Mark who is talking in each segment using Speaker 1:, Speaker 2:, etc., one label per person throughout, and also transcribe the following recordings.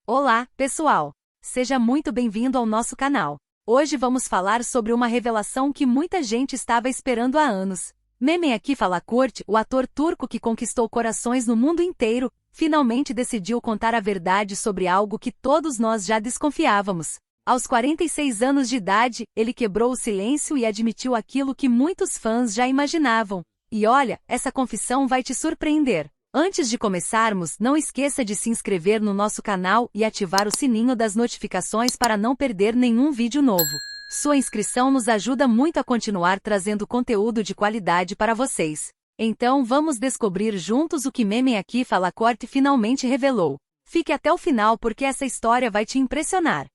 Speaker 1: Olá, pessoal! Seja muito bem-vindo ao nosso canal. Hoje vamos falar sobre uma revelação que muita gente estava esperando há anos. Mehmet Akif Alakurti, o ator turco que conquistou corações no mundo inteiro, finalmente decidiu contar a verdade sobre algo que todos nós já desconfiávamos. Aos 46 anos de idade, ele quebrou o silêncio e admitiu aquilo que muitos fãs já imaginavam. E olha, essa confissão vai te surpreender. Antes de começarmos, não esqueça de se inscrever no nosso canal e ativar o sininho das notificações para não perder nenhum vídeo novo. Sua inscrição nos ajuda muito a continuar trazendo conteúdo de qualidade para vocês. Então vamos descobrir juntos o que Mehmet Akif Alakurti finalmente revelou. Fique até o final porque essa história vai te impressionar.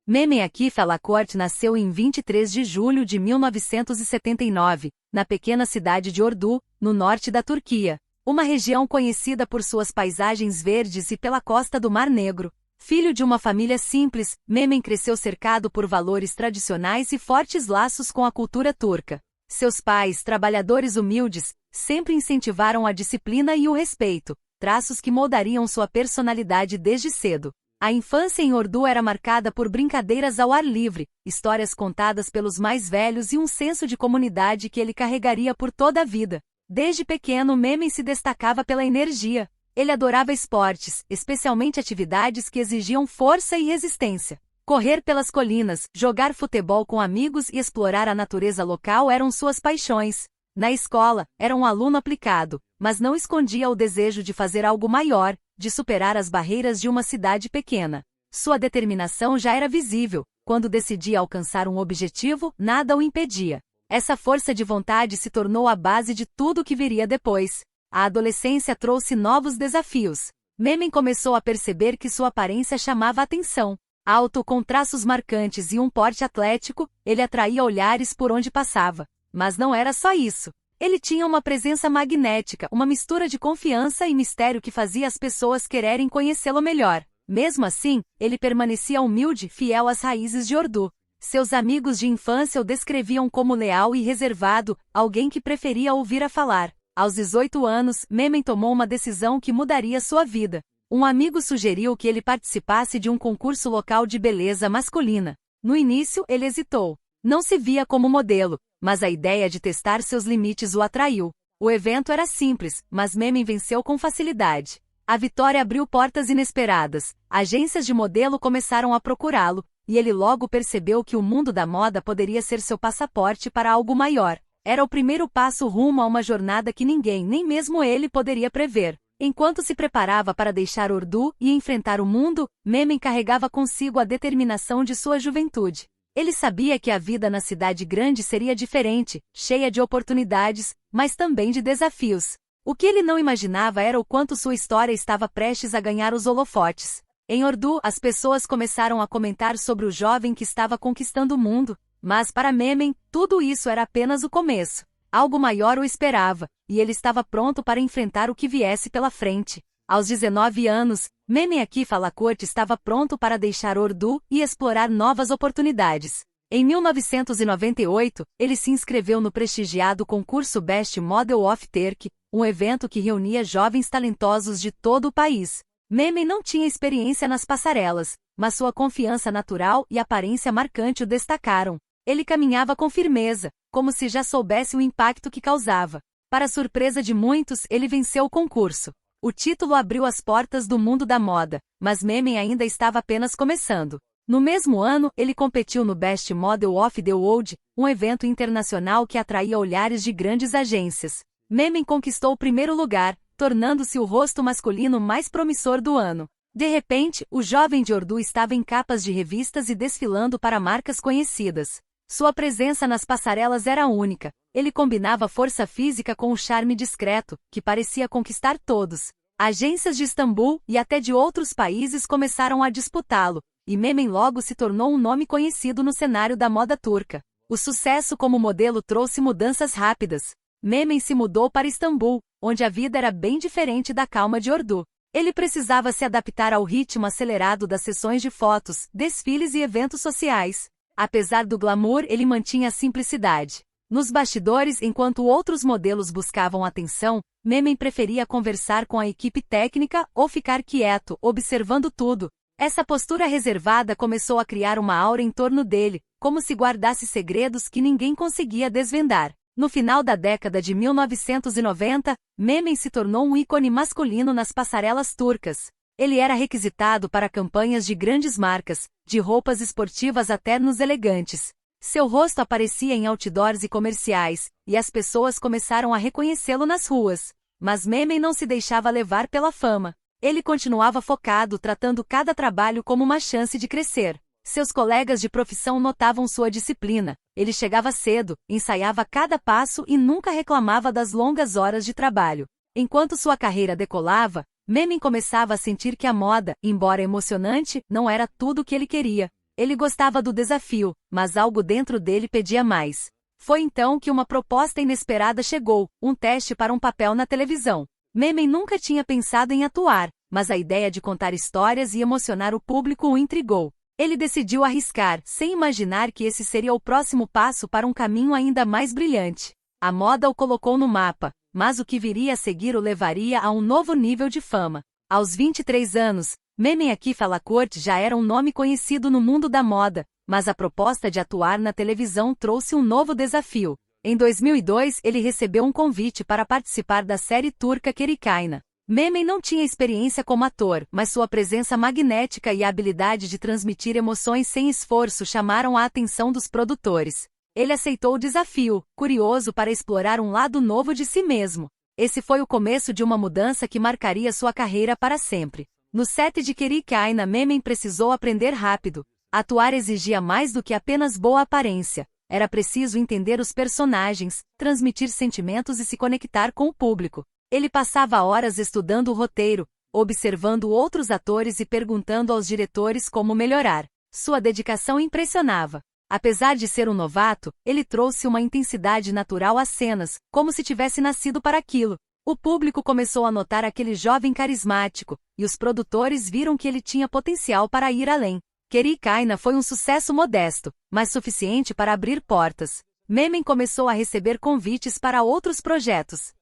Speaker 1: Mehmet Akif Alakurti nasceu em 23 de julho de 1979, na pequena cidade de Ordu, no norte da Turquia. Uma região conhecida por suas paisagens verdes e pela costa do Mar Negro. Filho de uma família simples, Mehmet cresceu cercado por valores tradicionais e fortes laços com a cultura turca. Seus pais, trabalhadores humildes, sempre incentivaram a disciplina e o respeito, traços que moldariam sua personalidade desde cedo. A infância em Ordu era marcada por brincadeiras ao ar livre, histórias contadas pelos mais velhos e um senso de comunidade que ele carregaria por toda a vida. Desde pequeno, Mehmet se destacava pela energia. Ele adorava esportes, especialmente atividades que exigiam força e resistência. Correr pelas colinas, jogar futebol com amigos e explorar a natureza local eram suas paixões. Na escola, era um aluno aplicado, mas não escondia o desejo de fazer algo maior, de superar as barreiras de uma cidade pequena. Sua determinação já era visível. Quando decidia alcançar um objetivo, nada o impedia. Essa força de vontade se tornou a base de tudo o que viria depois. A adolescência trouxe novos desafios. Mehmet começou a perceber que sua aparência chamava a atenção. Alto, com traços marcantes e um porte atlético, ele atraía olhares por onde passava. Mas não era só isso. Ele tinha uma presença magnética, uma mistura de confiança e mistério que fazia as pessoas quererem conhecê-lo melhor. Mesmo assim, ele permanecia humilde, fiel às raízes de Ordu. Seus amigos de infância o descreviam como leal e reservado, alguém que preferia ouvir a falar. Aos 18 anos, Mehmet tomou uma decisão que mudaria sua vida. Um amigo sugeriu que ele participasse de um concurso local de beleza masculina. No início, ele hesitou. Não se via como modelo, mas a ideia de testar seus limites o atraiu. O evento era simples, mas Mehmet venceu com facilidade. A vitória abriu portas inesperadas. Agências de modelo começaram a procurá-lo, e ele logo percebeu que o mundo da moda poderia ser seu passaporte para algo maior. Era o primeiro passo rumo a uma jornada que ninguém, nem mesmo ele, poderia prever. Enquanto se preparava para deixar Ordu e enfrentar o mundo, Mehmet carregava consigo a determinação de sua juventude. Ele sabia que a vida na cidade grande seria diferente, cheia de oportunidades, mas também de desafios. O que ele não imaginava era o quanto sua história estava prestes a ganhar os holofotes. Em Ordu, as pessoas começaram a comentar sobre o jovem que estava conquistando o mundo, mas para Mehmet, tudo isso era apenas o começo. Algo maior o esperava, e ele estava pronto para enfrentar o que viesse pela frente. Aos 19 anos, Mehmet Akif Alakurti estava pronto para deixar Ordu e explorar novas oportunidades. Em 1998, ele se inscreveu no prestigiado concurso Best Model of Turkey, um evento que reunia jovens talentosos de todo o país. Mehmet não tinha experiência nas passarelas, mas sua confiança natural e aparência marcante o destacaram. Ele caminhava com firmeza, como se já soubesse o impacto que causava. Para surpresa de muitos, ele venceu o concurso. O título abriu as portas do mundo da moda, mas Mehmet ainda estava apenas começando. No mesmo ano, ele competiu no Best Model of the World, um evento internacional que atraía olhares de grandes agências. Mehmet conquistou o primeiro lugar, tornando-se o rosto masculino mais promissor do ano. De repente, o jovem de Ordu estava em capas de revistas e desfilando para marcas conhecidas. Sua presença nas passarelas era única. Ele combinava força física com o charme discreto, que parecia conquistar todos. Agências de Istambul e até de outros países começaram a disputá-lo, e Mehmet logo se tornou um nome conhecido no cenário da moda turca. O sucesso como modelo trouxe mudanças rápidas. Mehmet se mudou para Istambul, onde a vida era bem diferente da calma de Ordu. Ele precisava se adaptar ao ritmo acelerado das sessões de fotos, desfiles e eventos sociais. Apesar do glamour, ele mantinha a simplicidade. Nos bastidores, enquanto outros modelos buscavam atenção, Mehmet preferia conversar com a equipe técnica ou ficar quieto, observando tudo. Essa postura reservada começou a criar uma aura em torno dele, como se guardasse segredos que ninguém conseguia desvendar. No final da década de 1990, Memen se tornou um ícone masculino nas passarelas turcas. Ele era requisitado para campanhas de grandes marcas, de roupas esportivas a ternos elegantes. Seu rosto aparecia em outdoors e comerciais, e as pessoas começaram a reconhecê-lo nas ruas. Mas Memen não se deixava levar pela fama. Ele continuava focado, tratando cada trabalho como uma chance de crescer. Seus colegas de profissão notavam sua disciplina. Ele chegava cedo, ensaiava cada passo e nunca reclamava das longas horas de trabalho. Enquanto sua carreira decolava, Memen começava a sentir que a moda, embora emocionante, não era tudo o que ele queria. Ele gostava do desafio, mas algo dentro dele pedia mais. Foi então que uma proposta inesperada chegou, um teste para um papel na televisão. Memen nunca tinha pensado em atuar, mas a ideia de contar histórias e emocionar o público o intrigou. Ele decidiu arriscar, sem imaginar que esse seria o próximo passo para um caminho ainda mais brilhante. A moda o colocou no mapa, mas o que viria a seguir o levaria a um novo nível de fama. Aos 23 anos, Memen Akif Alacourt já era um nome conhecido no mundo da moda, mas a proposta de atuar na televisão trouxe um novo desafio. Em 2002, ele recebeu um convite para participar da série turca Kerikaina. Memen não tinha experiência como ator, mas sua presença magnética e a habilidade de transmitir emoções sem esforço chamaram a atenção dos produtores. Ele aceitou o desafio, curioso para explorar um lado novo de si mesmo. Esse foi o começo de uma mudança que marcaria sua carreira para sempre. No set de Kerikaina, Memen precisou aprender rápido. Atuar exigia mais do que apenas boa aparência. Era preciso entender os personagens, transmitir sentimentos e se conectar com o público. Ele passava horas estudando o roteiro, observando outros atores e perguntando aos diretores como melhorar. Sua dedicação impressionava. Apesar de ser um novato, ele trouxe uma intensidade natural às cenas, como se tivesse nascido para aquilo. O público começou a notar aquele jovem carismático, e os produtores viram que ele tinha potencial para ir além. Kerikaina foi um sucesso modesto, mas suficiente para abrir portas. Memen começou a receber convites para outros projetos.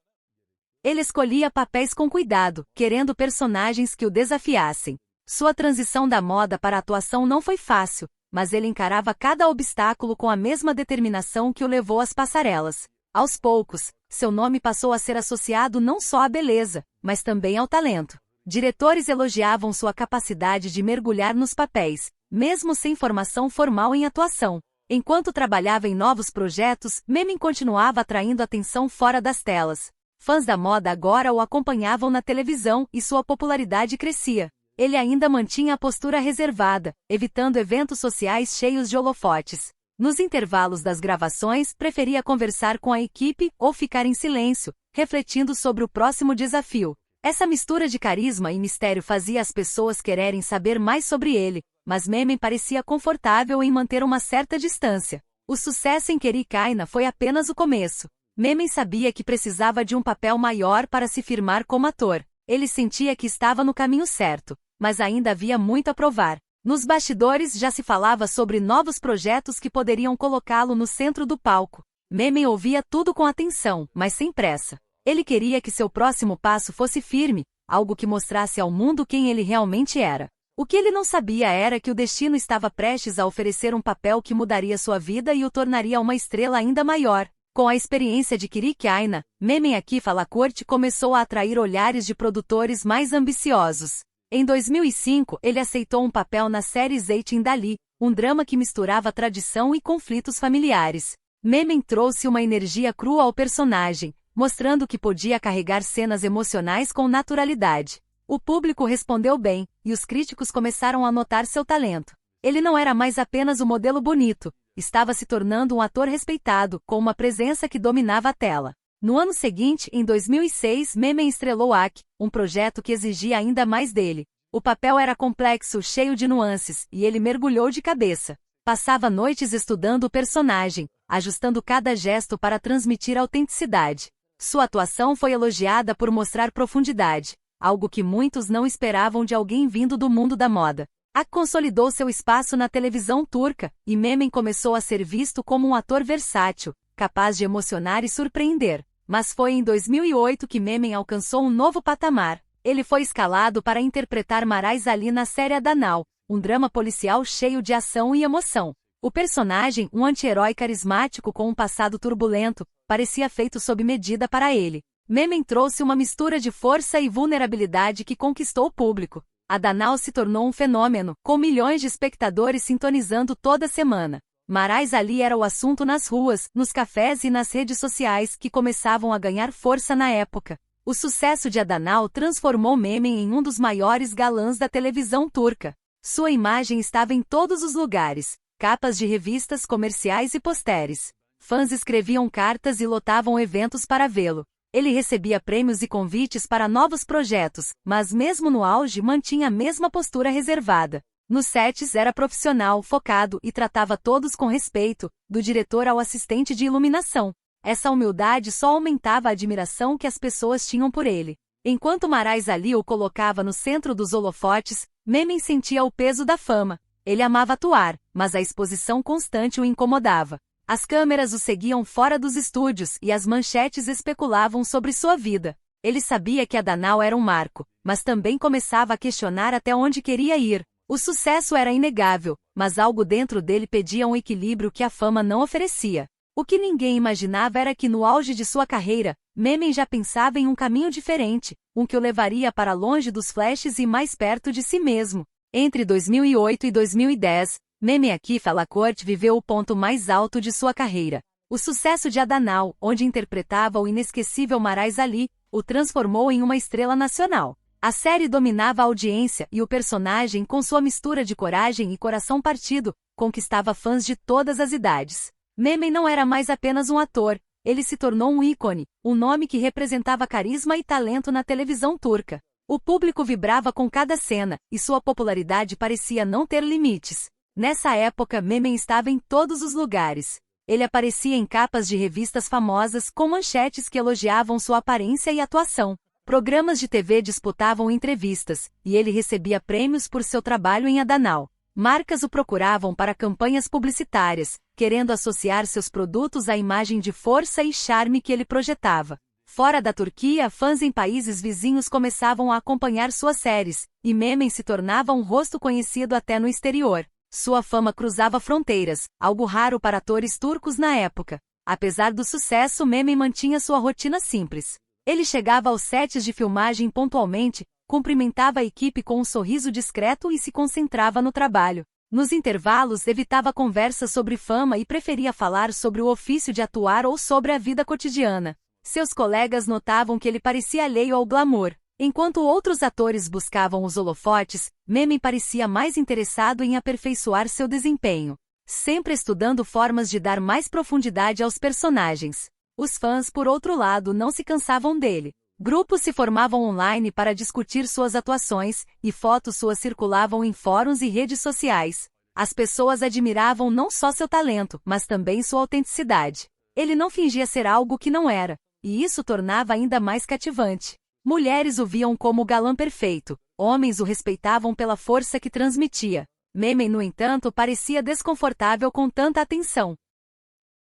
Speaker 1: Ele escolhia papéis com cuidado, querendo personagens que o desafiassem. Sua transição da moda para a atuação não foi fácil, mas ele encarava cada obstáculo com a mesma determinação que o levou às passarelas. Aos poucos, seu nome passou a ser associado não só à beleza, mas também ao talento. Diretores elogiavam sua capacidade de mergulhar nos papéis, mesmo sem formação formal em atuação. Enquanto trabalhava em novos projetos, Memen continuava atraindo atenção fora das telas. Fãs da moda agora o acompanhavam na televisão e sua popularidade crescia. Ele ainda mantinha a postura reservada, evitando eventos sociais cheios de holofotes. Nos intervalos das gravações, preferia conversar com a equipe ou ficar em silêncio, refletindo sobre o próximo desafio. Essa mistura de carisma e mistério fazia as pessoas quererem saber mais sobre ele, mas Memen parecia confortável em manter uma certa distância. O sucesso em Kerikaina foi apenas o começo. Memen sabia que precisava de um papel maior para se firmar como ator. Ele sentia que estava no caminho certo, mas ainda havia muito a provar. Nos bastidores já se falava sobre novos projetos que poderiam colocá-lo no centro do palco. Memen ouvia tudo com atenção, mas sem pressa. Ele queria que seu próximo passo fosse firme, algo que mostrasse ao mundo quem ele realmente era. O que ele não sabia era que o destino estava prestes a oferecer um papel que mudaria sua vida e o tornaria uma estrela ainda maior. Com a experiência de Kerikaina, Memen Akif Alacourt começou a atrair olhares de produtores mais ambiciosos. Em 2005, ele aceitou um papel na série Zeytin Dali, um drama que misturava tradição e conflitos familiares. Memen trouxe uma energia crua ao personagem, mostrando que podia carregar cenas emocionais com naturalidade. O público respondeu bem, e os críticos começaram a notar seu talento. Ele não era mais apenas o modelo bonito, estava se tornando um ator respeitado, com uma presença que dominava a tela. No ano seguinte, em 2006, Memen estrelou Ak, um projeto que exigia ainda mais dele. O papel era complexo, cheio de nuances, e ele mergulhou de cabeça. Passava noites estudando o personagem, ajustando cada gesto para transmitir autenticidade. Sua atuação foi elogiada por mostrar profundidade, algo que muitos não esperavam de alguém vindo do mundo da moda. Ak consolidou seu espaço na televisão turca, e Memen começou a ser visto como um ator versátil, capaz de emocionar e surpreender. Mas foi em 2008 que Memen alcançou um novo patamar. Ele foi escalado para interpretar Marais Ali na série Adanal, um drama policial cheio de ação e emoção. O personagem, um anti-herói carismático com um passado turbulento, parecia feito sob medida para ele. Memen trouxe uma mistura de força e vulnerabilidade que conquistou o público. Adanal se tornou um fenômeno, com milhões de espectadores sintonizando toda semana. Marais Ali era o assunto nas ruas, nos cafés e nas redes sociais que começavam a ganhar força na época. O sucesso de Adanal transformou Memen em um dos maiores galãs da televisão turca. Sua imagem estava em todos os lugares, capas de revistas, comerciais e posteres. Fãs escreviam cartas e lotavam eventos para vê-lo. Ele recebia prêmios e convites para novos projetos, mas mesmo no auge mantinha a mesma postura reservada. Nos sets era profissional, focado e tratava todos com respeito, do diretor ao assistente de iluminação. Essa humildade só aumentava a admiração que as pessoas tinham por ele. Enquanto Marais Ali o colocava no centro dos holofotes, Memen sentia o peso da fama. Ele amava atuar, mas a exposição constante o incomodava. As câmeras o seguiam fora dos estúdios e as manchetes especulavam sobre sua vida. Ele sabia que Adanal era um marco, mas também começava a questionar até onde queria ir. O sucesso era inegável, mas algo dentro dele pedia um equilíbrio que a fama não oferecia. O que ninguém imaginava era que no auge de sua carreira, Memen já pensava em um caminho diferente, um que o levaria para longe dos flashes e mais perto de si mesmo. Entre 2008 e 2010, Memen Akif Alacourt viveu o ponto mais alto de sua carreira. O sucesso de Adanal, onde interpretava o inesquecível Marais Ali, o transformou em uma estrela nacional. A série dominava a audiência e o personagem, com sua mistura de coragem e coração partido, conquistava fãs de todas as idades. Memen não era mais apenas um ator, ele se tornou um ícone, um nome que representava carisma e talento na televisão turca. O público vibrava com cada cena, e sua popularidade parecia não ter limites. Nessa época, Memen estava em todos os lugares. Ele aparecia em capas de revistas famosas com manchetes que elogiavam sua aparência e atuação. Programas de TV disputavam entrevistas, e ele recebia prêmios por seu trabalho em Adanal. Marcas o procuravam para campanhas publicitárias, querendo associar seus produtos à imagem de força e charme que ele projetava. Fora da Turquia, fãs em países vizinhos começavam a acompanhar suas séries, e Memen se tornava um rosto conhecido até no exterior. Sua fama cruzava fronteiras, algo raro para atores turcos na época. Apesar do sucesso, Memen mantinha sua rotina simples. Ele chegava aos sets de filmagem pontualmente, cumprimentava a equipe com um sorriso discreto e se concentrava no trabalho. Nos intervalos, evitava conversas sobre fama e preferia falar sobre o ofício de atuar ou sobre a vida cotidiana. Seus colegas notavam que ele parecia alheio ao glamour. Enquanto outros atores buscavam os holofotes, Memen parecia mais interessado em aperfeiçoar seu desempenho, sempre estudando formas de dar mais profundidade aos personagens. Os fãs, por outro lado, não se cansavam dele. Grupos se formavam online para discutir suas atuações, e fotos suas circulavam em fóruns e redes sociais. As pessoas admiravam não só seu talento, mas também sua autenticidade. Ele não fingia ser algo que não era, e isso tornava ainda mais cativante. Mulheres o viam como o galã perfeito, homens o respeitavam pela força que transmitia. Memen, no entanto, parecia desconfortável com tanta atenção.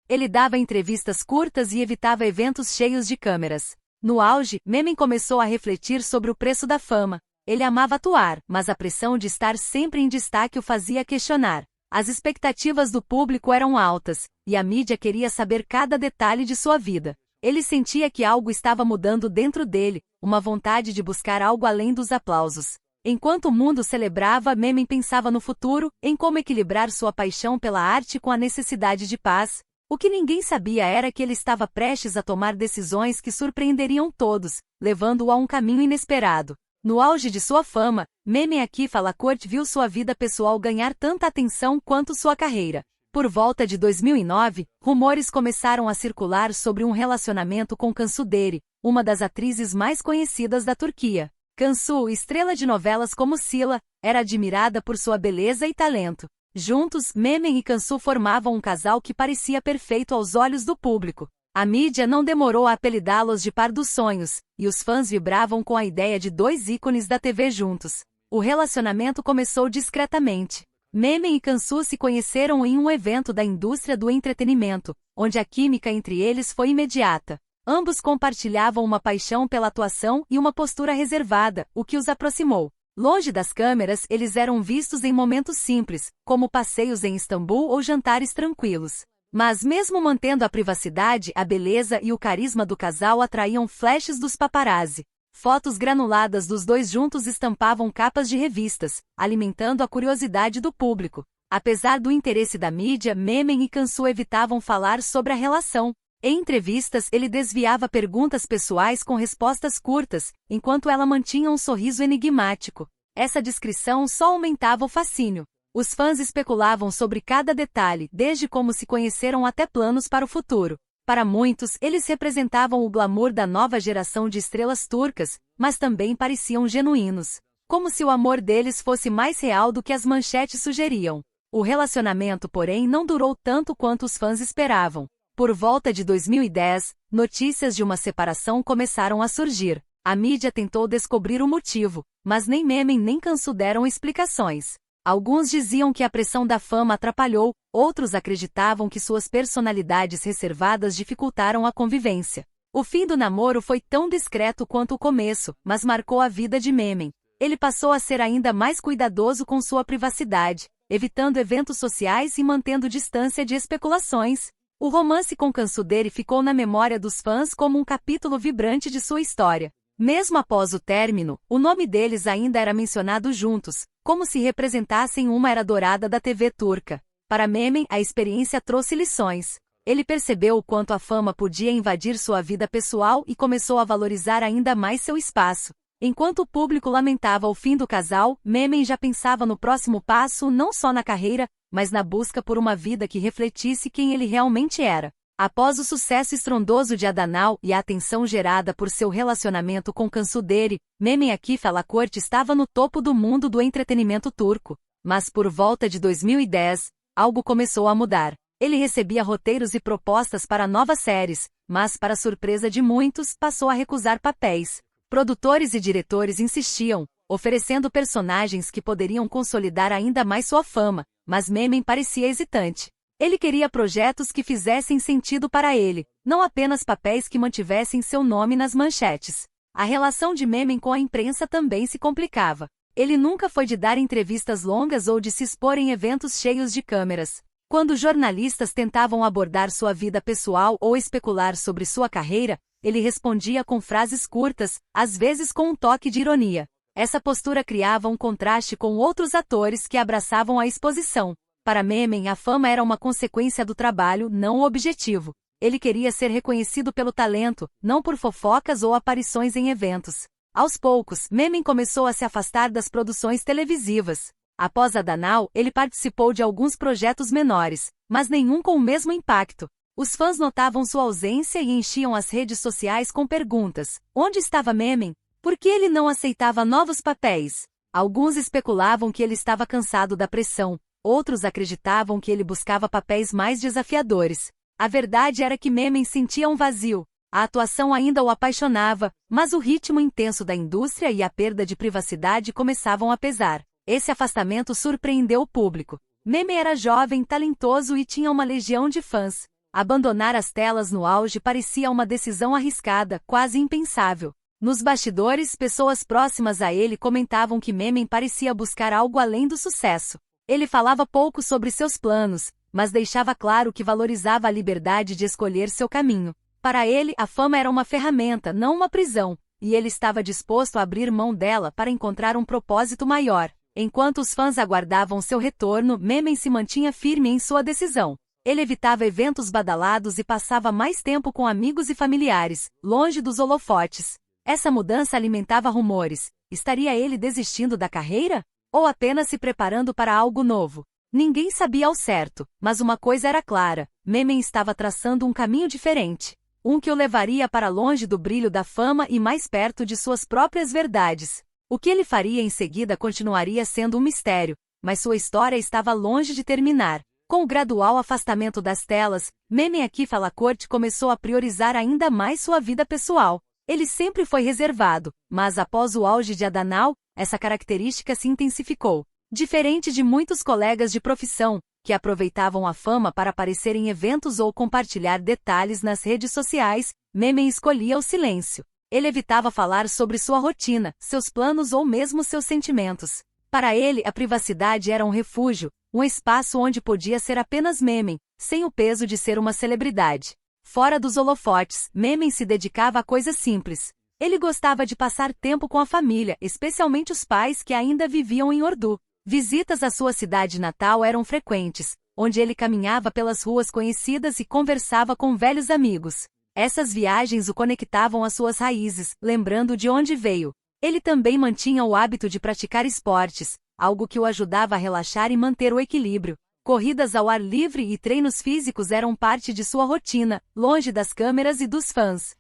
Speaker 1: Ele dava entrevistas curtas e evitava eventos cheios de câmeras. No auge, Memen começou a refletir sobre o preço da fama. Ele amava atuar, mas a pressão de estar sempre em destaque o fazia questionar. As expectativas do público eram altas, e a mídia queria saber cada detalhe de sua vida. Ele sentia que algo estava mudando dentro dele, uma vontade de buscar algo além dos aplausos. Enquanto o mundo celebrava, Memen pensava no futuro, em como equilibrar sua paixão pela arte com a necessidade de paz. O que ninguém sabia era que ele estava prestes a tomar decisões que surpreenderiam todos, levando-o a um caminho inesperado. No auge de sua fama, Memen Akif Alacourt viu sua vida pessoal ganhar tanta atenção quanto sua carreira. Por volta de 2009, rumores começaram a circular sobre um relacionamento com Cansu Deri, uma das atrizes mais conhecidas da Turquia. Cansu, estrela de novelas como Sila, era admirada por sua beleza e talento. Juntos, Memen e Cansu formavam um casal que parecia perfeito aos olhos do público. A mídia não demorou a apelidá-los de par dos sonhos, e os fãs vibravam com a ideia de dois ícones da TV juntos. O relacionamento começou discretamente. Memen e Cansu se conheceram em um evento da indústria do entretenimento, onde a química entre eles foi imediata. Ambos compartilhavam uma paixão pela atuação e uma postura reservada, o que os aproximou. Longe das câmeras, eles eram vistos em momentos simples, como passeios em Istambul ou jantares tranquilos. Mas mesmo mantendo a privacidade, a beleza e o carisma do casal atraíam flashes dos paparazzi. Fotos granuladas dos dois juntos estampavam capas de revistas, alimentando a curiosidade do público. Apesar do interesse da mídia, Memen e Cansu evitavam falar sobre a relação. Em entrevistas, ele desviava perguntas pessoais com respostas curtas, enquanto ela mantinha um sorriso enigmático. Essa descrição só aumentava o fascínio. Os fãs especulavam sobre cada detalhe, desde como se conheceram até planos para o futuro. Para muitos, eles representavam o glamour da nova geração de estrelas turcas, mas também pareciam genuínos. Como se o amor deles fosse mais real do que as manchetes sugeriam. O relacionamento, porém, não durou tanto quanto os fãs esperavam. Por volta de 2010, notícias de uma separação começaram a surgir. A mídia tentou descobrir o motivo, mas nem Memen nem Cansu deram explicações. Alguns diziam que a pressão da fama atrapalhou, outros acreditavam que suas personalidades reservadas dificultaram a convivência. O fim do namoro foi tão discreto quanto o começo, mas marcou a vida de Memen. Ele passou a ser ainda mais cuidadoso com sua privacidade, evitando eventos sociais e mantendo distância de especulações. O romance com Cansu dele ficou na memória dos fãs como um capítulo vibrante de sua história. Mesmo após o término, o nome deles ainda era mencionado juntos, como se representassem uma era dourada da TV turca. Para Memen, a experiência trouxe lições. Ele percebeu o quanto a fama podia invadir sua vida pessoal e começou a valorizar ainda mais seu espaço. Enquanto o público lamentava o fim do casal, Memen já pensava no próximo passo não só na carreira, mas na busca por uma vida que refletisse quem ele realmente era. Após o sucesso estrondoso de Adanal e a atenção gerada por seu relacionamento com Cansu deri, Memen Akif Alacourt estava no topo do mundo do entretenimento turco. Mas por volta de 2010, algo começou a mudar. Ele recebia roteiros e propostas para novas séries, mas para surpresa de muitos, passou a recusar papéis. Produtores e diretores insistiam, oferecendo personagens que poderiam consolidar ainda mais sua fama, mas Memen parecia hesitante. Ele queria projetos que fizessem sentido para ele, não apenas papéis que mantivessem seu nome nas manchetes. A relação de Memen com a imprensa também se complicava. Ele nunca foi de dar entrevistas longas ou de se expor em eventos cheios de câmeras. Quando jornalistas tentavam abordar sua vida pessoal ou especular sobre sua carreira, ele respondia com frases curtas, às vezes com um toque de ironia. Essa postura criava um contraste com outros atores que abraçavam a exposição. Para Memen, a fama era uma consequência do trabalho, não o objetivo. Ele queria ser reconhecido pelo talento, não por fofocas ou aparições em eventos. Aos poucos, Memen começou a se afastar das produções televisivas. Após Adanal, ele participou de alguns projetos menores, mas nenhum com o mesmo impacto. Os fãs notavam sua ausência e enchiam as redes sociais com perguntas. Onde estava Memen? Por que ele não aceitava novos papéis? Alguns especulavam que ele estava cansado da pressão. Outros acreditavam que ele buscava papéis mais desafiadores. A verdade era que Memen sentia um vazio. A atuação ainda o apaixonava, mas o ritmo intenso da indústria e a perda de privacidade começavam a pesar. Esse afastamento surpreendeu o público. Memen era jovem, talentoso e tinha uma legião de fãs. Abandonar as telas no auge parecia uma decisão arriscada, quase impensável. Nos bastidores, pessoas próximas a ele comentavam que Memen parecia buscar algo além do sucesso. Ele falava pouco sobre seus planos, mas deixava claro que valorizava a liberdade de escolher seu caminho. Para ele, a fama era uma ferramenta, não uma prisão, e ele estava disposto a abrir mão dela para encontrar um propósito maior. Enquanto os fãs aguardavam seu retorno, Memen se mantinha firme em sua decisão. Ele evitava eventos badalados e passava mais tempo com amigos e familiares, longe dos holofotes. Essa mudança alimentava rumores. Estaria ele desistindo da carreira? Ou apenas se preparando para algo novo? Ninguém sabia ao certo, mas uma coisa era clara: Memen estava traçando um caminho diferente. Um que o levaria para longe do brilho da fama e mais perto de suas próprias verdades. O que ele faria em seguida continuaria sendo um mistério, mas sua história estava longe de terminar. Com o gradual afastamento das telas, Memen Akif Alacourt começou a priorizar ainda mais sua vida pessoal. Ele sempre foi reservado, mas após o auge de Adanal, essa característica se intensificou. Diferente de muitos colegas de profissão, que aproveitavam a fama para aparecer em eventos ou compartilhar detalhes nas redes sociais, Memen escolhia o silêncio. Ele evitava falar sobre sua rotina, seus planos ou mesmo seus sentimentos. Para ele, a privacidade era um refúgio, um espaço onde podia ser apenas Memen, sem o peso de ser uma celebridade. Fora dos holofotes, Memen se dedicava a coisas simples. Ele gostava de passar tempo com a família, especialmente os pais que ainda viviam em Ordu. Visitas à sua cidade natal eram frequentes, onde ele caminhava pelas ruas conhecidas e conversava com velhos amigos. Essas viagens o conectavam às suas raízes, lembrando de onde veio. Ele também mantinha o hábito de praticar esportes, algo que o ajudava a relaxar e manter o equilíbrio. Corridas ao ar livre e treinos físicos eram parte de sua rotina, longe das câmeras e dos fãs.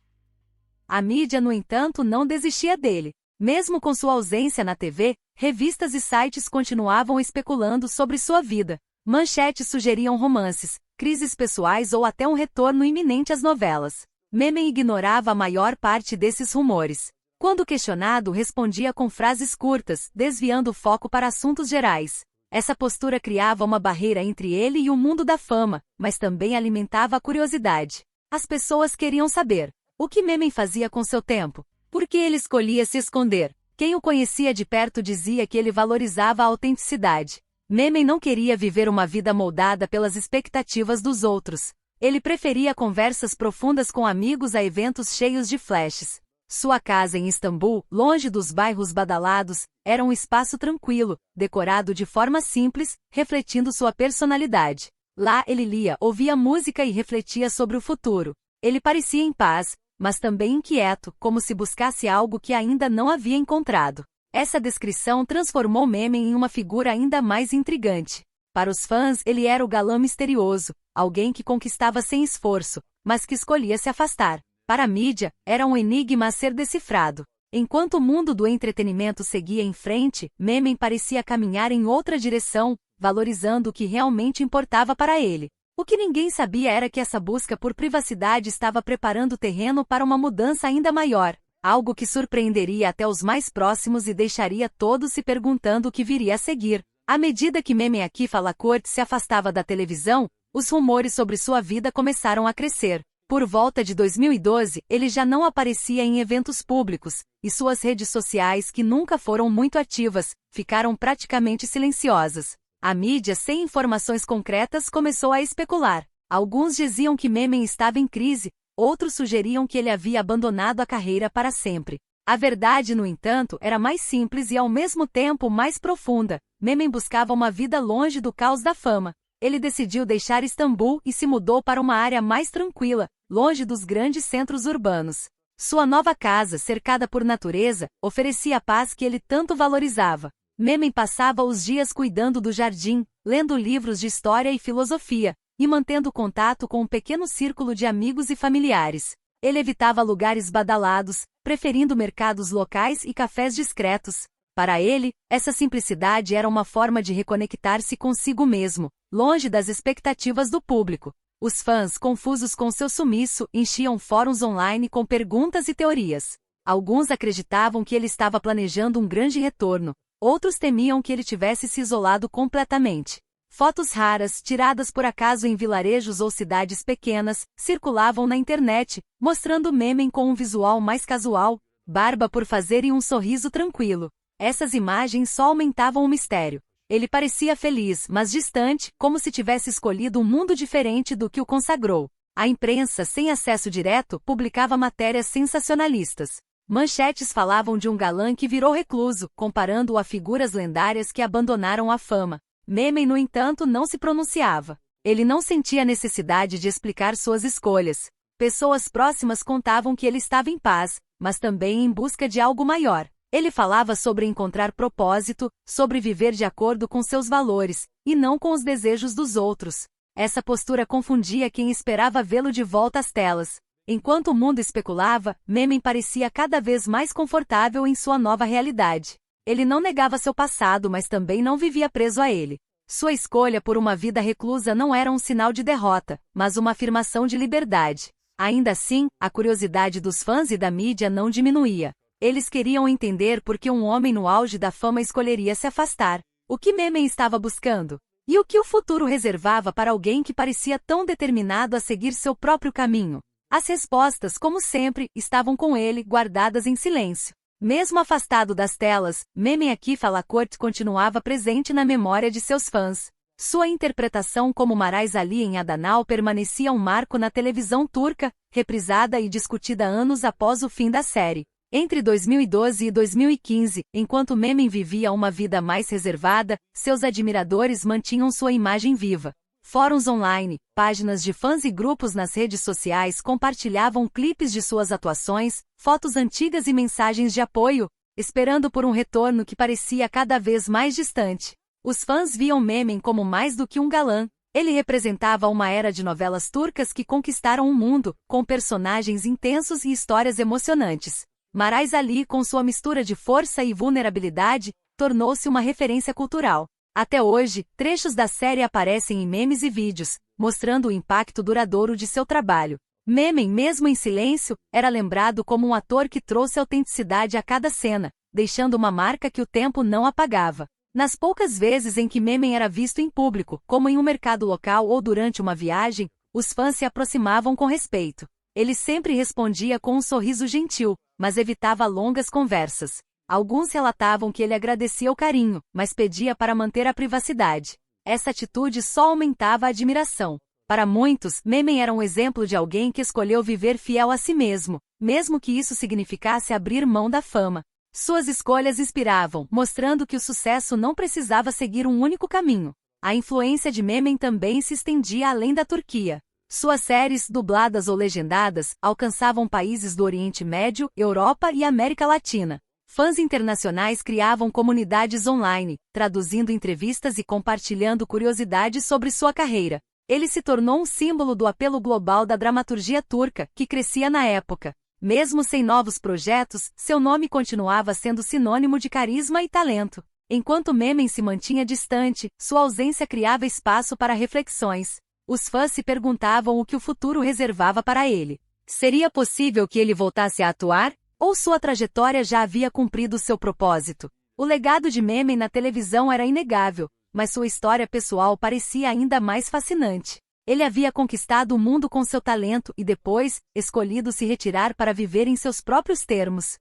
Speaker 1: A mídia, no entanto, não desistia dele. Mesmo com sua ausência na TV, revistas e sites continuavam especulando sobre sua vida. Manchetes sugeriam romances, crises pessoais ou até um retorno iminente às novelas. Memen ignorava a maior parte desses rumores. Quando questionado, respondia com frases curtas, desviando o foco para assuntos gerais. Essa postura criava uma barreira entre ele e o mundo da fama, mas também alimentava a curiosidade. As pessoas queriam saber o que Memen fazia com seu tempo. Por que ele escolhia se esconder? Quem o conhecia de perto dizia que ele valorizava a autenticidade. Memen não queria viver uma vida moldada pelas expectativas dos outros. Ele preferia conversas profundas com amigos a eventos cheios de flashes. Sua casa em Istambul, longe dos bairros badalados, era um espaço tranquilo, decorado de forma simples, refletindo sua personalidade. Lá ele lia, ouvia música e refletia sobre o futuro. Ele parecia em paz, mas também inquieto, como se buscasse algo que ainda não havia encontrado. Essa descrição transformou Memen em uma figura ainda mais intrigante. Para os fãs, ele era o galã misterioso, alguém que conquistava sem esforço, mas que escolhia se afastar. Para a mídia, era um enigma a ser decifrado. Enquanto o mundo do entretenimento seguia em frente, Memen parecia caminhar em outra direção, valorizando o que realmente importava para ele. O que ninguém sabia era que essa busca por privacidade estava preparando o terreno para uma mudança ainda maior. Algo que surpreenderia até os mais próximos e deixaria todos se perguntando o que viria a seguir. À medida que Memen Akif Alacourt se afastava da televisão, os rumores sobre sua vida começaram a crescer. Por volta de 2012, ele já não aparecia em eventos públicos, e suas redes sociais, que nunca foram muito ativas, ficaram praticamente silenciosas. A mídia, sem informações concretas, começou a especular. Alguns diziam que Memen estava em crise, outros sugeriam que ele havia abandonado a carreira para sempre. A verdade, no entanto, era mais simples e ao mesmo tempo mais profunda. Memen buscava uma vida longe do caos da fama. Ele decidiu deixar Istambul e se mudou para uma área mais tranquila, longe dos grandes centros urbanos. Sua nova casa, cercada por natureza, oferecia a paz que ele tanto valorizava. Memen passava os dias cuidando do jardim, lendo livros de história e filosofia, e mantendo contato com um pequeno círculo de amigos e familiares. Ele evitava lugares badalados, preferindo mercados locais e cafés discretos. Para ele, essa simplicidade era uma forma de reconectar-se consigo mesmo, longe das expectativas do público. Os fãs, confusos com seu sumiço, enchiam fóruns online com perguntas e teorias. Alguns acreditavam que ele estava planejando um grande retorno, outros temiam que ele tivesse se isolado completamente. Fotos raras, tiradas por acaso em vilarejos ou cidades pequenas, circulavam na internet, mostrando Memen com um visual mais casual, barba por fazer e um sorriso tranquilo. Essas imagens só aumentavam o mistério. Ele parecia feliz, mas distante, como se tivesse escolhido um mundo diferente do que o consagrou. A imprensa, sem acesso direto, publicava matérias sensacionalistas. Manchetes falavam de um galã que virou recluso, comparando-o a figuras lendárias que abandonaram a fama. Memen, no entanto, não se pronunciava. Ele não sentia necessidade de explicar suas escolhas. Pessoas próximas contavam que ele estava em paz, mas também em busca de algo maior. Ele falava sobre encontrar propósito, sobre viver de acordo com seus valores, e não com os desejos dos outros. Essa postura confundia quem esperava vê-lo de volta às telas. Enquanto o mundo especulava, Memen parecia cada vez mais confortável em sua nova realidade. Ele não negava seu passado, mas também não vivia preso a ele. Sua escolha por uma vida reclusa não era um sinal de derrota, mas uma afirmação de liberdade. Ainda assim, a curiosidade dos fãs e da mídia não diminuía. Eles queriam entender por que um homem no auge da fama escolheria se afastar. O que Memen estava buscando? E o que o futuro reservava para alguém que parecia tão determinado a seguir seu próprio caminho? As respostas, como sempre, estavam com ele, guardadas em silêncio. Mesmo afastado das telas, Mehmet Akif Alacourt continuava presente na memória de seus fãs. Sua interpretação como Marais Ali em Adanal permanecia um marco na televisão turca, reprisada e discutida anos após o fim da série. Entre 2012 e 2015, enquanto Mehmet vivia uma vida mais reservada, seus admiradores mantinham sua imagem viva. Fóruns online, páginas de fãs e grupos nas redes sociais compartilhavam clipes de suas atuações, fotos antigas e mensagens de apoio, esperando por um retorno que parecia cada vez mais distante. Os fãs viam Mehmet como mais do que um galã. Ele representava uma era de novelas turcas que conquistaram o mundo, com personagens intensos e histórias emocionantes. Marais Ali, com sua mistura de força e vulnerabilidade, tornou-se uma referência cultural. Até hoje, trechos da série aparecem em memes e vídeos, mostrando o impacto duradouro de seu trabalho. Mehmet, mesmo em silêncio, era lembrado como um ator que trouxe autenticidade a cada cena, deixando uma marca que o tempo não apagava. Nas poucas vezes em que Mehmet era visto em público, como em um mercado local ou durante uma viagem, os fãs se aproximavam com respeito. Ele sempre respondia com um sorriso gentil, mas evitava longas conversas. Alguns relatavam que ele agradecia o carinho, mas pedia para manter a privacidade. Essa atitude só aumentava a admiração. Para muitos, Mehmet era um exemplo de alguém que escolheu viver fiel a si mesmo, mesmo que isso significasse abrir mão da fama. Suas escolhas inspiravam, mostrando que o sucesso não precisava seguir um único caminho. A influência de Mehmet também se estendia além da Turquia. Suas séries, dubladas ou legendadas, alcançavam países do Oriente Médio, Europa e América Latina. Fãs internacionais criavam comunidades online, traduzindo entrevistas e compartilhando curiosidades sobre sua carreira. Ele se tornou um símbolo do apelo global da dramaturgia turca, que crescia na época. Mesmo sem novos projetos, seu nome continuava sendo sinônimo de carisma e talento. Enquanto Mehmet se mantinha distante, sua ausência criava espaço para reflexões. Os fãs se perguntavam o que o futuro reservava para ele. Seria possível que ele voltasse a atuar? Ou sua trajetória já havia cumprido seu propósito? O legado de Mehmet na televisão era inegável, mas sua história pessoal parecia ainda mais fascinante. Ele havia conquistado o mundo com seu talento e depois, escolhido se retirar para viver em seus próprios termos.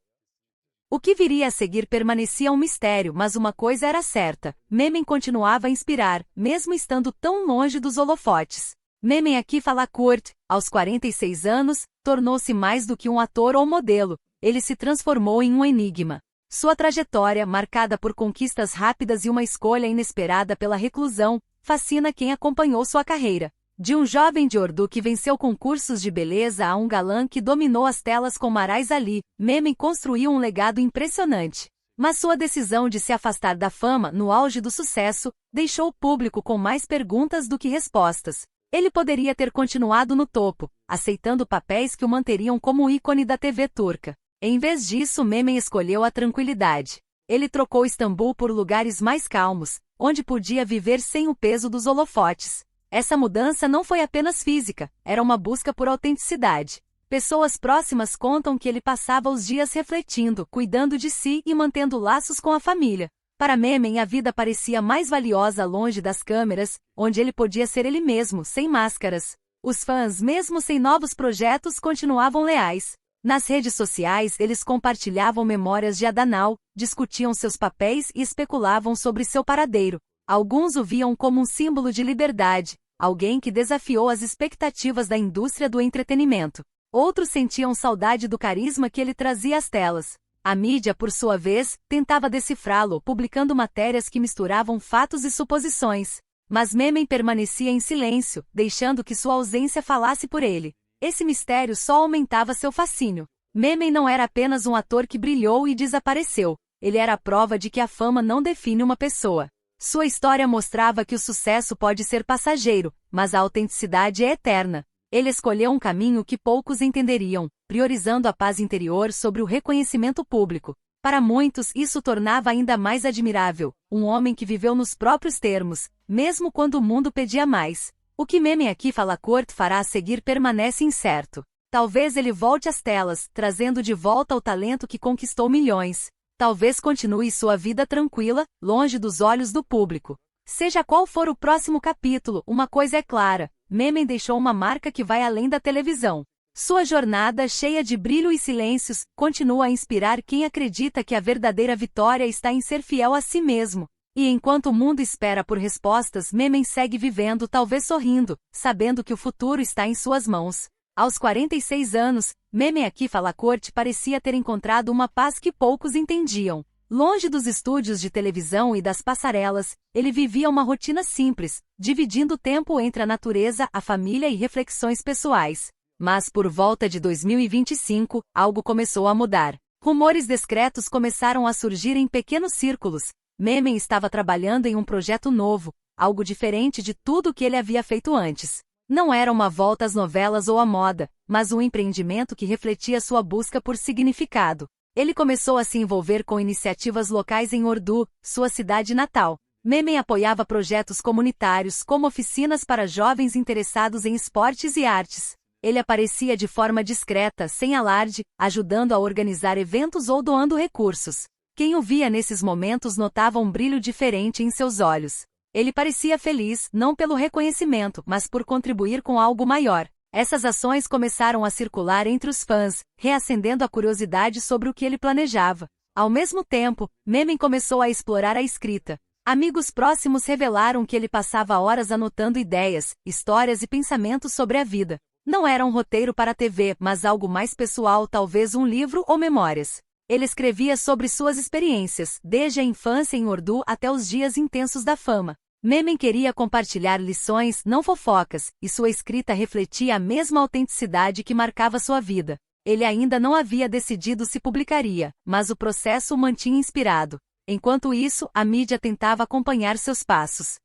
Speaker 1: O que viria a seguir permanecia um mistério, mas uma coisa era certa: Mehmet continuava a inspirar, mesmo estando tão longe dos holofotes. Mehmet Akif Alacourt, aos 46 anos, tornou-se mais do que um ator ou modelo. Ele se transformou em um enigma. Sua trajetória, marcada por conquistas rápidas e uma escolha inesperada pela reclusão, fascina quem acompanhou sua carreira. De um jovem de Ordu que venceu concursos de beleza a um galã que dominou as telas com Marais Ali, Mehmet construiu um legado impressionante. Mas sua decisão de se afastar da fama, no auge do sucesso, deixou o público com mais perguntas do que respostas. Ele poderia ter continuado no topo, aceitando papéis que o manteriam como ícone da TV turca. Em vez disso, Mehmet escolheu a tranquilidade. Ele trocou Istambul por lugares mais calmos, onde podia viver sem o peso dos holofotes. Essa mudança não foi apenas física, era uma busca por autenticidade. Pessoas próximas contam que ele passava os dias refletindo, cuidando de si e mantendo laços com a família. Para Mehmet, a vida parecia mais valiosa longe das câmeras, onde ele podia ser ele mesmo, sem máscaras. Os fãs, mesmo sem novos projetos, continuavam leais. Nas redes sociais, eles compartilhavam memórias de Adanal, discutiam seus papéis e especulavam sobre seu paradeiro. Alguns o viam como um símbolo de liberdade, alguém que desafiou as expectativas da indústria do entretenimento. Outros sentiam saudade do carisma que ele trazia às telas. A mídia, por sua vez, tentava decifrá-lo, publicando matérias que misturavam fatos e suposições. Mas Mehmet permanecia em silêncio, deixando que sua ausência falasse por ele. Esse mistério só aumentava seu fascínio. Mehmet não era apenas um ator que brilhou e desapareceu. Ele era a prova de que a fama não define uma pessoa. Sua história mostrava que o sucesso pode ser passageiro, mas a autenticidade é eterna. Ele escolheu um caminho que poucos entenderiam, priorizando a paz interior sobre o reconhecimento público. Para muitos, isso tornava ainda mais admirável, um homem que viveu nos próprios termos, mesmo quando o mundo pedia mais. O que Mehmet Akif Alacourt fará a seguir permanece incerto. Talvez ele volte às telas, trazendo de volta o talento que conquistou milhões. Talvez continue sua vida tranquila, longe dos olhos do público. Seja qual for o próximo capítulo, uma coisa é clara: Mehmet deixou uma marca que vai além da televisão. Sua jornada, cheia de brilho e silêncios, continua a inspirar quem acredita que a verdadeira vitória está em ser fiel a si mesmo. E enquanto o mundo espera por respostas, Memen segue vivendo, talvez sorrindo, sabendo que o futuro está em suas mãos. Aos 46 anos, Memen aqui fala corte parecia ter encontrado uma paz que poucos entendiam. Longe dos estúdios de televisão e das passarelas, ele vivia uma rotina simples, dividindo o tempo entre a natureza, a família e reflexões pessoais. Mas por volta de 2025, algo começou a mudar. Rumores discretos começaram a surgir em pequenos círculos. Memen estava trabalhando em um projeto novo, algo diferente de tudo o que ele havia feito antes. Não era uma volta às novelas ou à moda, mas um empreendimento que refletia sua busca por significado. Ele começou a se envolver com iniciativas locais em Ordu, sua cidade natal. Memen apoiava projetos comunitários, como oficinas para jovens interessados em esportes e artes. Ele aparecia de forma discreta, sem alarde, ajudando a organizar eventos ou doando recursos. Quem o via nesses momentos notava um brilho diferente em seus olhos. Ele parecia feliz, não pelo reconhecimento, mas por contribuir com algo maior. Essas ações começaram a circular entre os fãs, reacendendo a curiosidade sobre o que ele planejava. Ao mesmo tempo, Memen começou a explorar a escrita. Amigos próximos revelaram que ele passava horas anotando ideias, histórias e pensamentos sobre a vida. Não era um roteiro para a TV, mas algo mais pessoal, talvez um livro ou memórias. Ele escrevia sobre suas experiências, desde a infância em Ordu até os dias intensos da fama. Memen queria compartilhar lições, não fofocas, e sua escrita refletia a mesma autenticidade que marcava sua vida. Ele ainda não havia decidido se publicaria, mas o processo o mantinha inspirado. Enquanto isso, a mídia tentava acompanhar seus passos.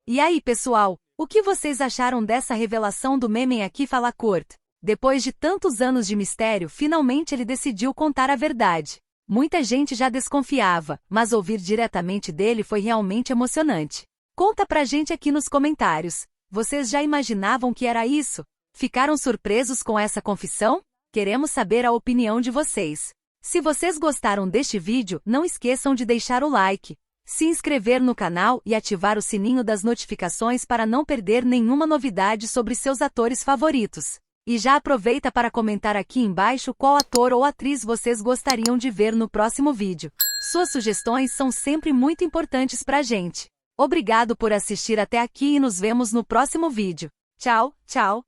Speaker 1: E aí, pessoal, o que vocês acharam dessa revelação do Memen aqui fala corte? Depois de tantos anos de mistério, finalmente ele decidiu contar a verdade. Muita gente já desconfiava, mas ouvir diretamente dele foi realmente emocionante. Conta pra gente aqui nos comentários. Vocês já imaginavam que era isso? Ficaram surpresos com essa confissão? Queremos saber a opinião de vocês. Se vocês gostaram deste vídeo, não esqueçam de deixar o like, se inscrever no canal e ativar o sininho das notificações para não perder nenhuma novidade sobre seus atores favoritos. E já aproveita para comentar aqui embaixo qual ator ou atriz vocês gostariam de ver no próximo vídeo. Suas sugestões são sempre muito importantes pra gente. Obrigado por assistir até aqui e nos vemos no próximo vídeo. Tchau, tchau!